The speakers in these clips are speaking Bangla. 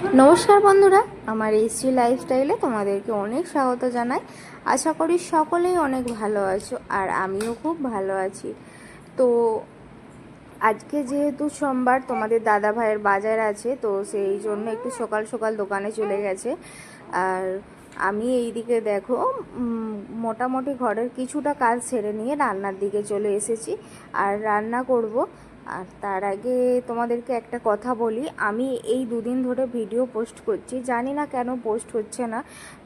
নমস্কার বন্ধুরা, আমার এইচডি লাইফস্টাইলে তোমাদেরকে অনেক স্বাগত জানাই। আশা করি সকলেই অনেক ভালো আছো, আর আমিও খুব ভালো আছি। তো আজকে যেহেতু সোমবার, তোমাদের দাদা ভাইয়ের বাজার আছে, তো সেই জন্য একটু সকাল সকাল দোকানে চলে গেছে। আর আমি এইদিকে দেখো মোটামুটি ঘরের কিছুটা কাজ সেরে নিয়ে রান্নার দিকে চলে এসেছি, আর রান্না করব। আর তার আগে তোমাদেরকে একটা কথা বলি, আমি এই দুদিন ধরে ভিডিও পোস্ট করছি, জানি না কেন পোস্ট হচ্ছে না।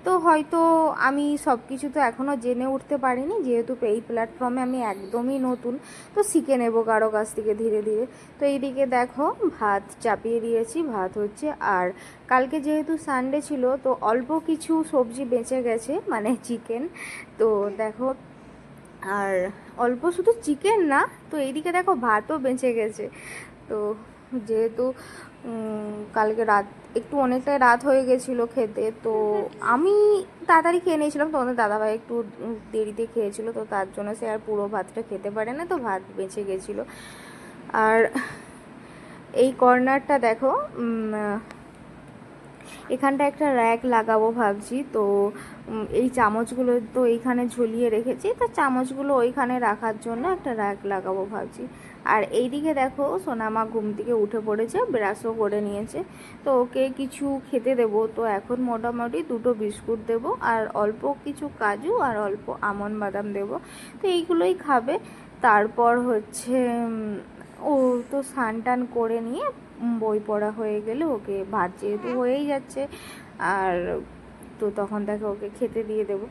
তো হয়তো আমি সব কিছু তো এখনও জেনে উঠতে পারিনি, যেহেতু এই প্ল্যাটফর্মে আমি একদমই নতুন। তো শিখে নেবো কারো কাছ থেকে ধীরে ধীরে। তো এইদিকে দেখো ভাত চাপিয়ে দিয়েছি, ভাত হচ্ছে। আর কালকে যেহেতু সানডে ছিল, তো অল্প কিছু সবজি বেঁচে গেছে, মানে চিকেন। তো দেখো, আর অল্প শুধু চিকেন না, তো এইদিকে দেখো ভাতও বেঁচে গেছে। তো যেহেতু কালকে রাত একটু অনেকটাই রাত হয়ে গেছিলো খেতে, তো আমি তাড়াতাড়ি খেয়ে নিয়েছিলাম। তোমাদের দাদাভাই একটু দেরিতে খেয়েছিল, তো তার জন্য সে আর পুরো ভাতটা খেতে পারে না, তো ভাত বেঁচে গেছিলো। আর এই কর্নারটা দেখো, এখানটা একটা র্যাক লাগাবো ভাবছি। তো এই চামচগুলো তো এইখানে ঝুলিয়ে রেখেছি, তো চামচগুলো ওইখানে রাখার জন্য একটা র্যাক লাগাবো ভাবছি। আর এইদিকে দেখো সোনামা ঘুম থেকে উঠে পড়েছে, ব্রাশও করে নিয়েছে। তো ওকে কিছু খেতে দেবো। তো এখন মোটামুটি 2টো বিস্কুট দেবো, আর অল্প কিছু কাজু আর অল্প আমন্ড বাদাম দেবো। তো এইগুলোই খাবে। তারপর হচ্ছে ও তো স্নান টান করে নিয়ে বই পড়া হয়ে গেলে ওকে ভাত যেহেতু হয়েই যাচ্ছে, আর তো তখন দেখো ওকে খেতে দিয়ে দেবো।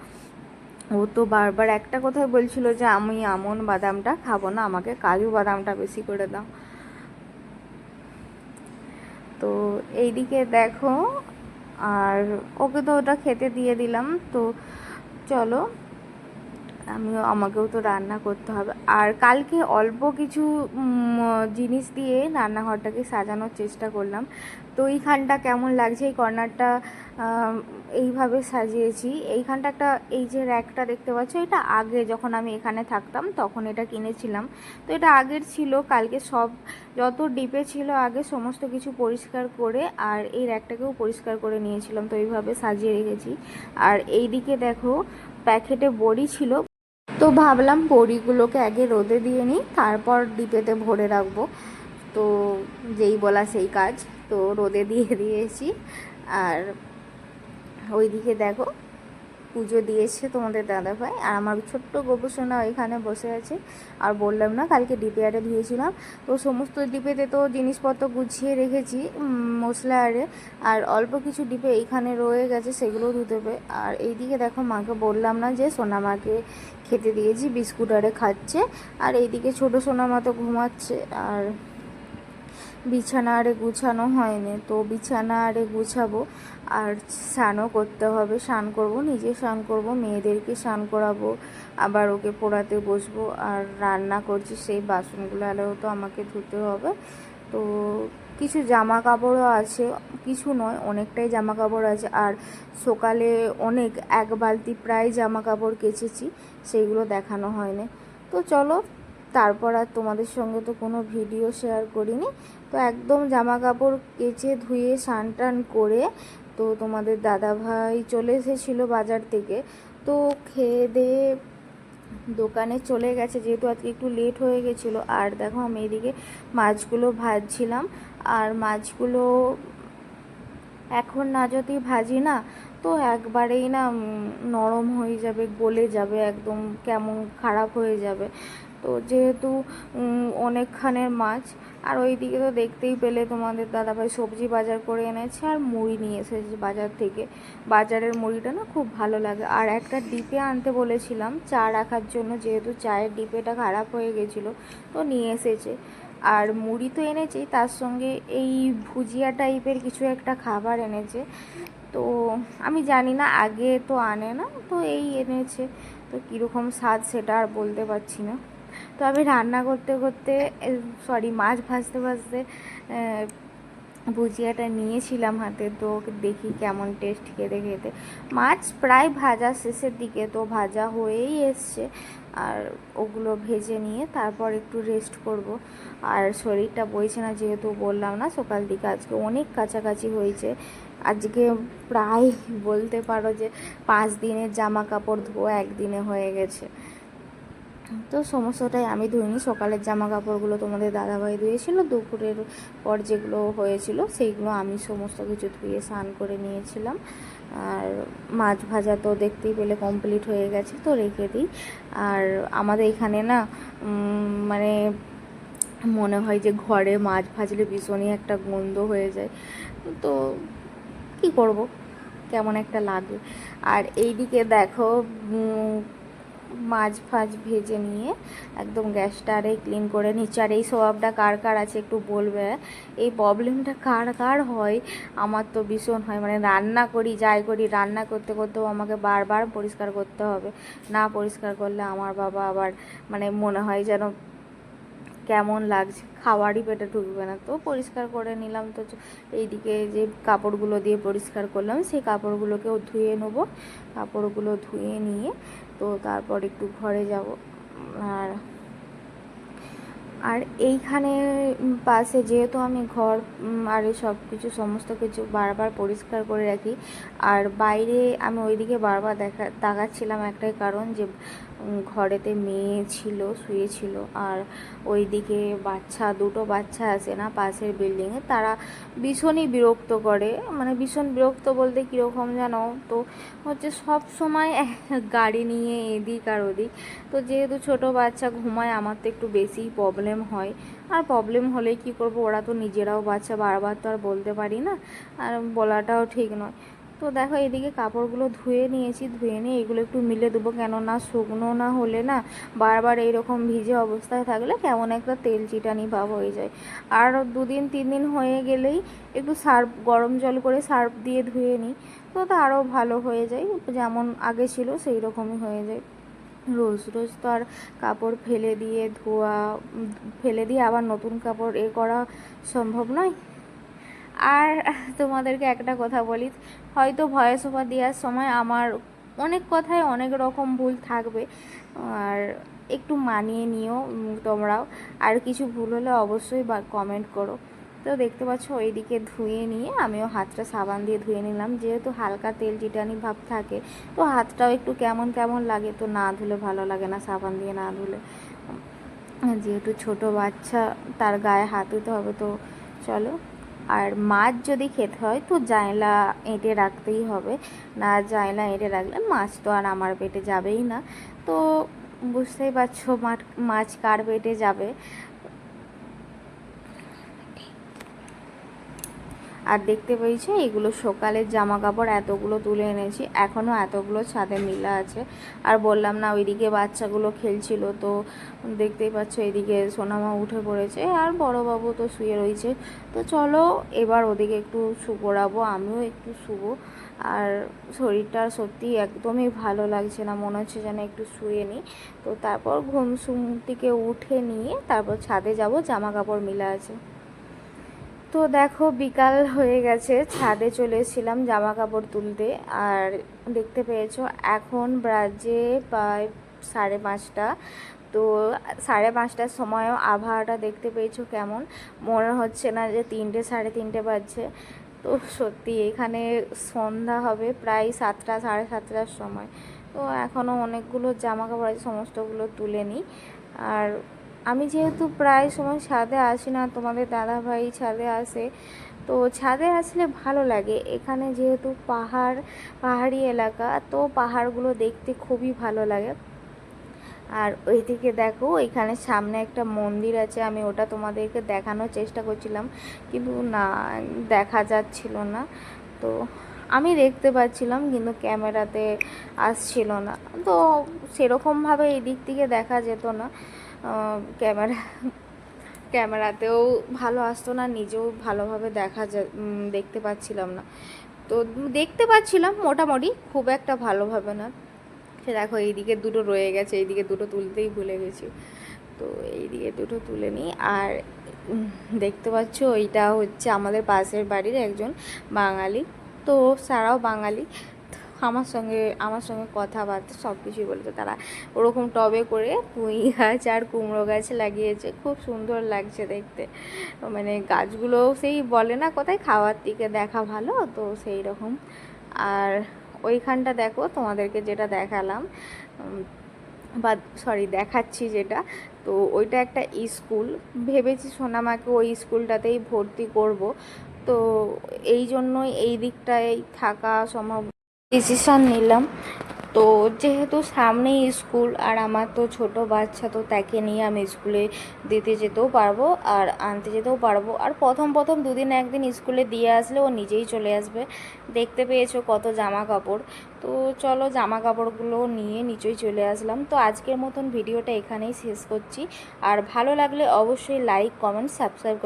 ও তো বারবার একটা কথাই বলছিল যে আমি আমন্ড বাদামটা খাবো না, আমাকে কাজু বাদামটা বেশি করে দাও। তো এইদিকে দেখো, আর ওকে তো ওটা খেতে দিয়ে দিলাম। তো চলো, আমাকেও তো রান্না করতে হবে। আর কালকে অল্প কিছু জিনিস দিয়ে রান্নাঘরটাকে সাজানোর চেষ্টা করলাম। তো এইখানটা কেমন লাগছে, এই কর্নারটা এইভাবে সাজিয়েছি। এইখানটা একটা, এই যে র্যাকটা দেখতে পাচ্ছ, এটা আগে যখন আমি এখানে থাকতাম তখন এটা কিনেছিলাম। তো এটা আগের ছিল। কালকে সব যত ডিপে ছিল আগে সমস্ত কিছু পরিষ্কার করে, আর এই র্যাকটাকেও পরিষ্কার করে নিয়েছিলাম। তো এইভাবে সাজিয়ে রেখেছি। আর এই দিকে দেখো প্যাকেটে বড়ি ছিল, তো ভাবলাম বড়িগুলোকে আগে রোদে দিয়ে নিই, তারপর ডিপেতে ভরে রাখবো। তো যেই বলা সেই কাজ, তো রোদে দিয়ে দিয়েছি। আর ওইদিকে দেখো পুজো দিয়েছে তোমাদের দাদাভাই, আর আমার ছোট্ট গোপুসোনা ওইখানে বসে আছে। আর বললাম না কালকে ডিপে আরে ধুয়েছিলাম, তো সমস্ত ডিপেতে তো জিনিসপত্র গুছিয়ে রেখেছি মশলা আরে। আর অল্প কিছু ডিপে এইখানে রয়ে গেছে, সেগুলো ধুতে হবে। আর এইদিকে দেখো মাকে বললাম না যে সোনামাকে খেতে দিয়েছি, বিস্কুট আরে খাচ্ছে। আর এইদিকে ছোটো সোনামা তো ঘুমাচ্ছে। আর বিছানা আরে গুছানো হয়নি, তো বিছানা আরে গুছাবো। আর স্নানও করতে হবে, স্নান করব, নিজে স্নান করব, মেয়েদেরকে স্নান করাবো, আবার ওকে পড়াতে বসবো। আর রান্না করছি, সেই বাসনগুলো আরেও তো আমাকে ধুতে হবে। তো কিছু জামা কাপড়ও আছে, কিছু নয় অনেকটাই জামা কাপড় আছে। আর সকালে অনেক, এক বালতি প্রায় জামা কাপড় কেচেছি, সেইগুলো দেখানো হয়নি। তো চলো, তারপর আর তোমাদের সঙ্গে তো কোনো ভিডিও শেয়ার করিনি। তো একদম জামা কাপড় কেচে ধুয়ে স্নান টান করে, তো তোমাদের দাদাভাই চলে এসেছিলো বাজার থেকে। তো খেয়ে দিয়ে দোকানে চলে গেছে, যেহেতু আজকে একটু লেট হয়ে গেছিলো। আর দেখো আমি এদিকে মাছগুলো ভাজছিলাম। আর মাছগুলো এখন না যদি ভাজি না, তো একবারেই না নরম হয়ে যাবে, গলে যাবে, একদম কেমন খারাপ হয়ে যাবে। তো যেহেতু অনেকখানের মাছ। আর ওইদিকে তো দেখতেই পেলে তোমাদের দাদাভাই সবজি বাজার করে এনেছে, আর মুড়ি নিয়ে এসেছে বাজার থেকে। বাজারের মুড়িটা না খুব ভালো লাগে। আর একটা ডিপে আনতে বলেছিলাম চা রাখার জন্য, যেহেতু চায়ের ডিপেটা খারাপ হয়ে গেছিলো, তো নিয়ে এসেছে। আর মুড়ি তো এনেছেই, তার সঙ্গে এই ভুজিয়া টাইপের কিছু একটা খাবার এনেছে। তো আমি জানি না, আগে তো আনে না, তো এই এনেছে। তো কীরকম স্বাদ সেটা আর বলতে পারছি না। তো আমি রান্না করতে করতে, সরি, মাছ ভাজতে ভাজতে ভুজিয়াটা নিয়েছিলাম হাতে, তো দেখি কেমন টেস্ট খেতে খেতে। মাছ প্রায় ভাজা শেষের দিকে, তো ভাজা হয়েই এসছে। আর ওগুলো ভেজে নিয়ে তারপর একটু রেস্ট করব। আর শরীরটা বইছে না, যেহেতু বললাম না সকাল দিকে আজকে অনেক কাছাকাছি হয়েছে। আজকে প্রায় বলতে পারো যে 5 দিনের জামা কাপড় ধোয়া একদিনে হয়ে গেছে। তো সমস্তটাই আমি ধুইনি, সকালের জামা কাপড়গুলো তোমাদের দাদাভাই ধুয়েছিল, দুপুরের পর যেগুলো হয়েছিল সেইগুলো আমি সমস্ত কিছু ধুয়ে স্নান করে নিয়েছিলাম। আর মাছ ভাজা তো দেখতেই পেলে কমপ্লিট হয়ে গেছে, তো রেখে দিই। আর আমাদের এখানে না মানে মনে হয় যে ঘরে মাছ ভাজলে ভীষণই একটা গন্ধ হয়ে যায়, তো কি করব, কেমন একটা লাগে। আর এইদিকে দেখো মাছ ফাছ ভেজে নিয়ে একদম গ্যাসটা আরে ক্লিন করে নিচ্ছি। আর এই স্বভাবটা কার কার আছে একটু বলবে। এই প্রবলেমটা কার কার হয়, আমার তো ভীষণ হয়। মানে রান্না করি যাই করি, রান্না করতে করতেও আমাকে বারবার পরিষ্কার করতে হবে, না পরিষ্কার করলে আমার বাবা আবার মানে মনে হয় যেন কেমন লাগছে, খাবারই পেটে ঢুকবে না। তো পরিষ্কার করে নিলাম। তো এইদিকে যে কাপড়গুলো দিয়ে পরিষ্কার করলাম সেই কাপড়গুলোকেও ধুয়ে নেবো। কাপড়গুলো ধুয়ে নিয়ে তো তারপর একটু ঘরে যাব। আর আর এইখানে পাশে যেহেতু আমি ঘর আর সব কিছু সমস্ত কিছু বারবার পরিষ্কার করে রাখি, আর বাইরে আমি ওইদিকে বারবার তাকাচ্ছিলাম একটাই কারণ যে ঘরেতে মেয়ে ছিল, শুয়েছিল। আর ওইদিকে দুটো বাচ্চা আছে না পাশের বিল্ডিংয়ে, তারা ভীষণই বিরক্ত করে। মানে ভীষণ বিরক্ত বলতে কীরকম জানো, তো হচ্ছে সব সময় গাড়ি নিয়ে এদিক আর ওদিক। তো যেহেতু ছোট বাচ্চা ঘুমায়, আমার তো একটু বেশিই প্রবলেম হয়। আর প্রবলেম হলে কি করব, ওরা তো নিজেরাও বাচ্চা, বারবার তো আর বলতে পারি না, আর বলাটাও ঠিক নয়। তো দেখো এদিকে কাপড়গুলো ধুয়ে নিয়েছি, ধুয়ে নিয়ে এগুলো একটু মিলে দেবো, কেননা শুকনো না হলে না বারবার এইরকম ভিজে অবস্থায় থাকলে কেমন একটা তেল চিটানি ভাব হয়ে যায়। আর 2-3 দিন হয়ে গেলেই একটু সার্ফ, গরম জল করে সার্ফ দিয়ে ধুয়ে নিই, তো আরও ভালো হয়ে যায়, যেমন আগে ছিল সেই রকমই হয়ে যায়। রোজ রোজ তো আর কাপড় ফেলে দিয়ে আবার নতুন কাপড় করা সম্ভব নয়। আর তোমাদেরকে একটা কথা বলি, হয়তো ভয়েস ওভার দেওয়ার সময় আমার অনেক কথায় অনেক রকম ভুল থাকবে, আর একটু মানিয়ে নিও তোমরাও। আর কিছু ভুল হলে অবশ্যই কমেন্ট করো। তো দেখতে পাচ্ছ ওইদিকে ধুয়ে নিয়ে আমিও হাতটা সাবান দিয়ে ধুয়ে নিলাম, যেহেতু হালকা তেল চিটানি ভাব থাকে, তো হাতটাও একটু কেমন কেমন লাগে, তো না ধুলে ভালো লাগে না, সাবান দিয়ে না ধুলে। যেহেতু ছোট বাচ্চা, তার গায়ে হাত দিতে হবে, তো চলো। আর মাছ যদি খেতে হয় তো জানলা এঁটে রাখতেই হবে, না জানলা এঁটে রাখলে মাছ তো আর আমার পেটে যাবেই না। তো বুঝতেই পারছো মাছ কার পেটে যাবে। আর দেখতে পেয়েছো এগুলো সকালের জামা কাপড় এতগুলো তুলে এনেছি, এখনও এতগুলো ছাদে মিলা আছে। আর বললাম না ওইদিকে বাচ্চাগুলো খেলছিল, তো দেখতেই পাচ্ছ এদিকে সোনামা উঠে পড়েছে, আর বড়োবাবু তো শুয়ে রয়েছে। তো চলো এবার ওদিকে একটু করাবো, আমিও একটু শুবো। আর শরীরটা সত্যি একদমই ভালো লাগছে না, মনে হচ্ছে যেন একটু শুয়ে নিই। তো তারপর ঘুম থেকে উঠে নিয়ে তারপর ছাদে যাব, জামা কাপড় মিলা আছে। তো দেখো বিকাল হয়ে গেছে, ছাদে চলে এসেছিলাম জামা কাপড় তুলতে। আর দেখতে পেয়েছো এখন বাজে প্রায় 5:30। তো 5:30টার সময়ও আবহাওয়াটা দেখতে পেয়েছো কেমন, মনে হচ্ছে না যে 3টে 3:30 বাজছে। তো সত্যি এখানে সন্ধ্যা হবে প্রায় 7টা 7:30টার সময়। তো এখনও অনেকগুলো জামা কাপড় আছে, সমস্তগুলো তুলে নিই। আর আমি যেহেতু প্রায় সময় ছাদে আসি না, তোমাদের দাদাভাই ছাদে আসে, তো ছাদে আসলে ভালো লাগে। এখানে যেহেতু পাহাড়ি এলাকা, তো পাহাড়গুলো দেখতে খুবই ভালো লাগে। আর ওইদিকে দেখো এখানে সামনে একটা মন্দির আছে, আমি ওটা তোমাদেরকে দেখানোর চেষ্টা করছিলাম, কিন্তু না দেখা যাচ্ছিল না। তো আমি দেখতে পাচ্ছিলাম কিন্তু ক্যামেরাতে আসছিল না, তো সেরকমভাবে এই দিক থেকে দেখা যেত না। ক্যামেরাতেও ভালো আসতো না, নিজেও ভালোভাবে দেখতে পাচ্ছিলাম না। তো দেখতে পাচ্ছিলাম মোটামুটি, খুব একটা ভালোভাবে না। সে দেখো এইদিকে দুটো রয়ে গেছে, এইদিকে দুটো তুলতেই ভুলে গেছি, তো এইদিকে দুটো তুলে নিই। আর দেখতে পাচ্ছ এইটা হচ্ছে আমাদের পাশের বাড়ির একজন বাঙালি, তো তারাও বাঙালি। আমার সঙ্গে কথাবার্তা সব কিছুই বলেছে। তারা ওরকম টবে করে পুঁই গাছ আর কুমড়ো গাছ লাগিয়েছে, খুব সুন্দর লাগছে দেখতে। মানে গাছগুলো সেই বলে না কোথায় খাওয়ার দিকে দেখা ভালো, তো সেই রকম। আর ওইখানটা দেখো তোমাদেরকে যেটা দেখালাম, বা সরি দেখাচ্ছি যেটা, তো ওইটা একটা স্কুল। ভেবেছি সোনামাকে ওই স্কুলটাতেই ভর্তি করব, তো এই জন্যই এই দিকটায় থাকা সম্ভব ডিসিশান নিলাম। তো যেহেতু সামনেই স্কুল আর আমার তো ছোট বাচ্চা, তো তাকে নিয়ে আমি স্কুলে দিতে যেতেও পারবো আর আনতে যেতেও পারবো। আর প্রথম প্রথম দুদিন একদিন স্কুলে দিয়ে আসলে ও নিজেই চলে আসবে। দেখতে পেয়েছো কত জামা কাপড়, তো চলো জামা কাপড়গুলো নিয়ে নিচেই চলে আসলাম। তো আজকের মতন ভিডিওটা এখানেই শেষ করছি। আর ভালো লাগলে অবশ্যই লাইক, কমেন্ট, সাবস্ক্রাইব